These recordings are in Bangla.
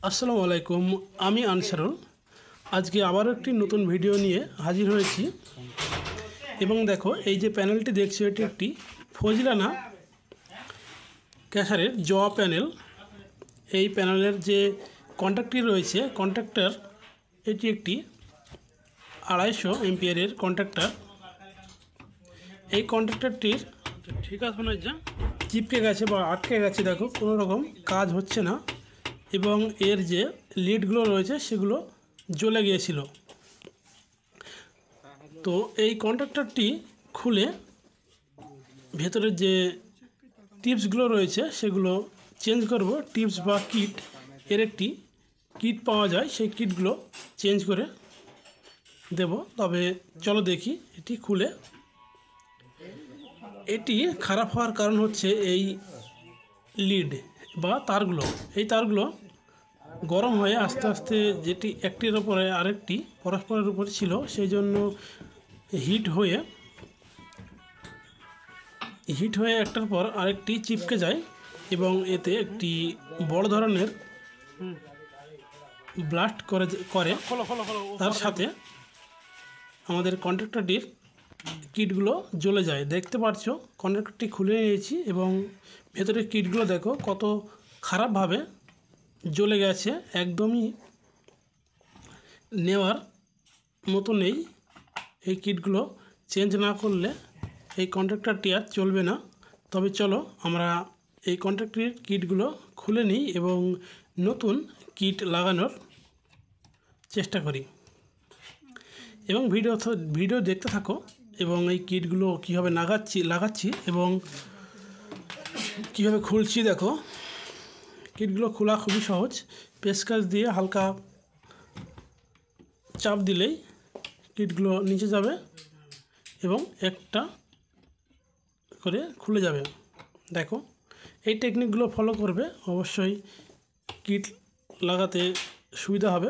আসসালামু আলাইকুম। আমি আনসারুল। আজকে আবারও একটি নতুন ভিডিও নিয়ে হাজির হয়েছি এবং দেখো এই যে প্যানেলটি দেখছো এটি একটি ফজলানা ক্যাসারের জ প্যানেল। এই প্যানেলের যে কন্ট্যাক্টটি রয়েছে কন্ট্যাক্টর এটি একটি 250 এমপিয়ারের কন্ট্যাক্টর। এই কন্ট্যাক্টরটির ঠিক আছে মনে হচ্ছে চিপকে গেছে বা আটকে গেছে, দেখো কোনো রকম কাজ হচ্ছে না এবং এর যে লিডগুলো রয়েছে সেগুলো জ্বলে গিয়েছিল। তো এই কন্ট্যাক্টরটি খুলে ভেতরের যে টিপসগুলো রয়েছে সেগুলো চেঞ্জ করব। টিপস বা কিট, এর একটি কিট পাওয়া যায়, সেই কিটগুলো চেঞ্জ করে দেব। তবে চলো দেখি এটি খুলে। এটি খারাপ হওয়ার কারণ হচ্ছে এই লিড বা তারগুলো। এই তারগুলো গরম হয়ে আস্তে আস্তে যেটি একটির ওপরে আরেকটি পরস্পরের উপরে ছিল, সেই জন্য হিট হয়ে একটার পর আরেকটি চিপকে যায় এবং এতে একটি বড় ধরনের ব্লাস্ট করে। তার সাথে আমাদের কন্ট্রাক্টরটির কিটগুলো জ্বলে যায়। দেখতে পাচ্ছ কন্ট্রাক্টরটি খুলে নিয়েছি এবং ভেতরের কিটগুলো দেখো কত খারাপভাবে জ্বলে গেছে, একদমই নেওয়ার মতো নেই। এই কিটগুলো চেঞ্জ না করলে এই কন্ট্রাক্টরটি আর চলবে না। তবে চলো আমরা এই কন্ট্রাক্টরের কিটগুলো খুলে নিই এবং নতুন কিট লাগানোর চেষ্টা করি এবং ভিডিও দেখতে থাকো এবং এই কিটগুলো কীভাবে লাগাচ্ছি এবং কীভাবে খুলছি। দেখো কিটগুলো খোলা খুবই সহজ। পেচকাস দিয়ে হালকা চাপ দিলেই কিটগুলো নিচে যাবে এবং একটা করে খুলে যাবে। দেখো এই টেকনিকগুলো ফলো করবে, অবশ্যই কিট লাগাতে সুবিধা হবে।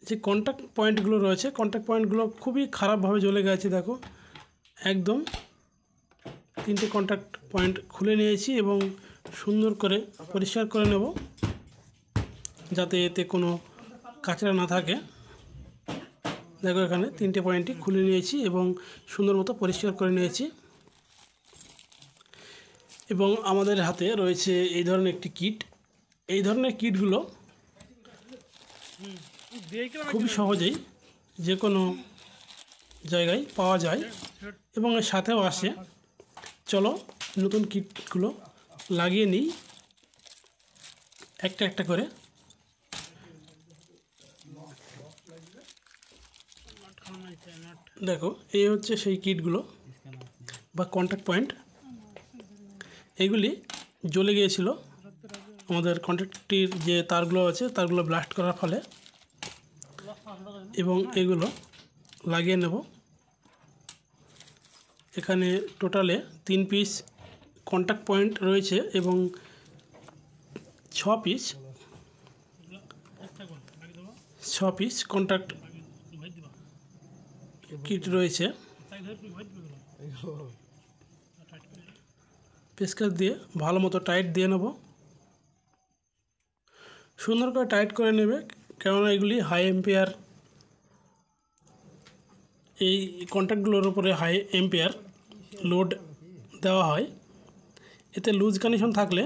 যে কন্ট্যাক্ট পয়েন্টগুলো রয়েছে, কন্ট্যাক্ট পয়েন্টগুলো খুবই খারাপভাবে জ্বলে গেছে। দেখো একদম 3টে কন্ট্যাক্ট পয়েন্ট খুলে নিয়েছি এবং সুন্দর করে পরিষ্কার করে নেব যাতে এতে কোনো কাঁচরা না থাকে। দেখো এখানে 3টে পয়েন্টই খুলে নিয়েছি এবং সুন্দর মতো পরিষ্কার করে নিয়েছি এবং আমাদের হাতে রয়েছে এই ধরনের একটি কিট। এই ধরনের কিটগুলো খুবই সহজেই যে কোনো জায়গায় পাওয়া যায় এবং এর সাথেও আসে। চলো নতুন কিটগুলো লাগিয়ে নিই একটা একটা করে। দেখো এই হচ্ছে সেই কিটগুলো বা কন্ট্যাক্ট পয়েন্ট। এগুলি জ্বলে গিয়েছিল আমাদের কন্ট্যাক্টটির যে তারগুলো আছে তারগুলো ব্লাস্ট করার ফলে, এবং এগুলো লাগিয়ে নেব। এখানে টোটালে 3 পিস কন্ট্যাক্ট পয়েন্ট রয়েছে এবং 6 পিস কন্ট্যাক্ট কিট রয়েছে। পেচকাস দিয়ে ভালো মতো টাইট দিয়ে নেব। সুন্দর করে টাইট করে নেবে, কেননা এগুলি হাই এম্পিয়ার, এই কন্ট্যাক্টগুলোর উপরে হাই এম্পিয়ার লোড দেওয়া হয়। এতে লুজ কানেকশন থাকলে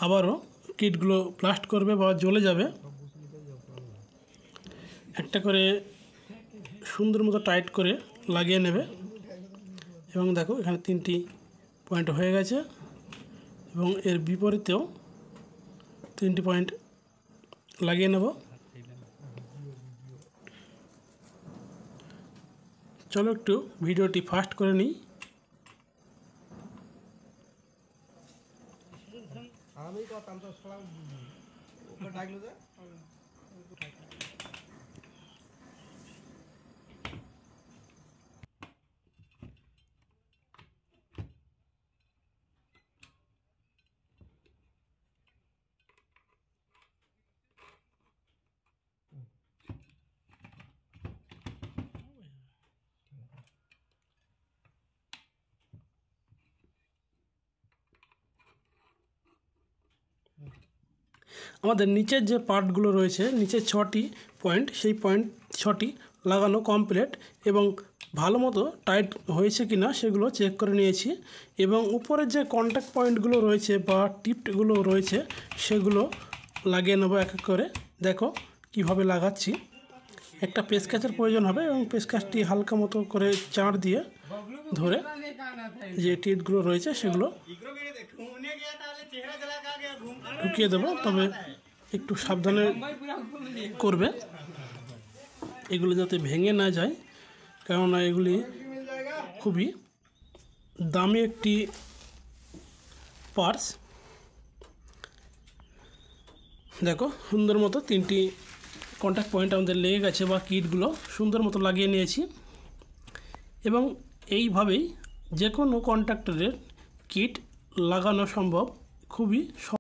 আবারও কিটগুলো ব্লাস্ট করবে বা জ্বলে যাবে। একটা করে সুন্দর মতো টাইট করে লাগিয়ে নেবে এবং দেখো এখানে 3টি পয়েন্ট হয়ে গেছে এবং এর বিপরীতেও 3টি পয়েন্ট লাগিয়ে নেব। চলো একটু ভিডিওটি ফাস্ট করে নিই। আমাদের নিচের যে পার্টগুলো রয়েছে, নিচের 6টি পয়েন্ট, সেই পয়েন্ট 6টি লাগানো কমপ্লিট এবং ভালো মতো টাইট হয়েছে কি না সেগুলো চেক করে নিয়েছি। এবং উপরের যে কন্ট্যাক্ট পয়েন্টগুলো রয়েছে বা টিপগুলো রয়েছে সেগুলো লাগিয়ে নেবো এক এক করে। দেখো কিভাবে লাগাচ্ছি। একটা পেচকাচের প্রয়োজন হবে এবং পেচকাচটি হালকা মতো করে চাড় দিয়ে ধরে যে টিটগুলো রয়েছে সেগুলো ঢুকিয়ে দেবো, তবে একটু সাবধানে করবে এগুলো যাতে ভেঙে না যায়, কেননা এগুলি খুবই দামি একটি পার্স। দেখো সুন্দর মতো 3টি কন্ট্যাক্ট পয়েন্ট আমাদের লেগে গেছে বা কিটগুলো সুন্দর মতো লাগিয়ে নিয়েছি। এবং এইভাবেই যে কোনো কন্ট্যাক্টরের কিট লাগানো সম্ভব খুবই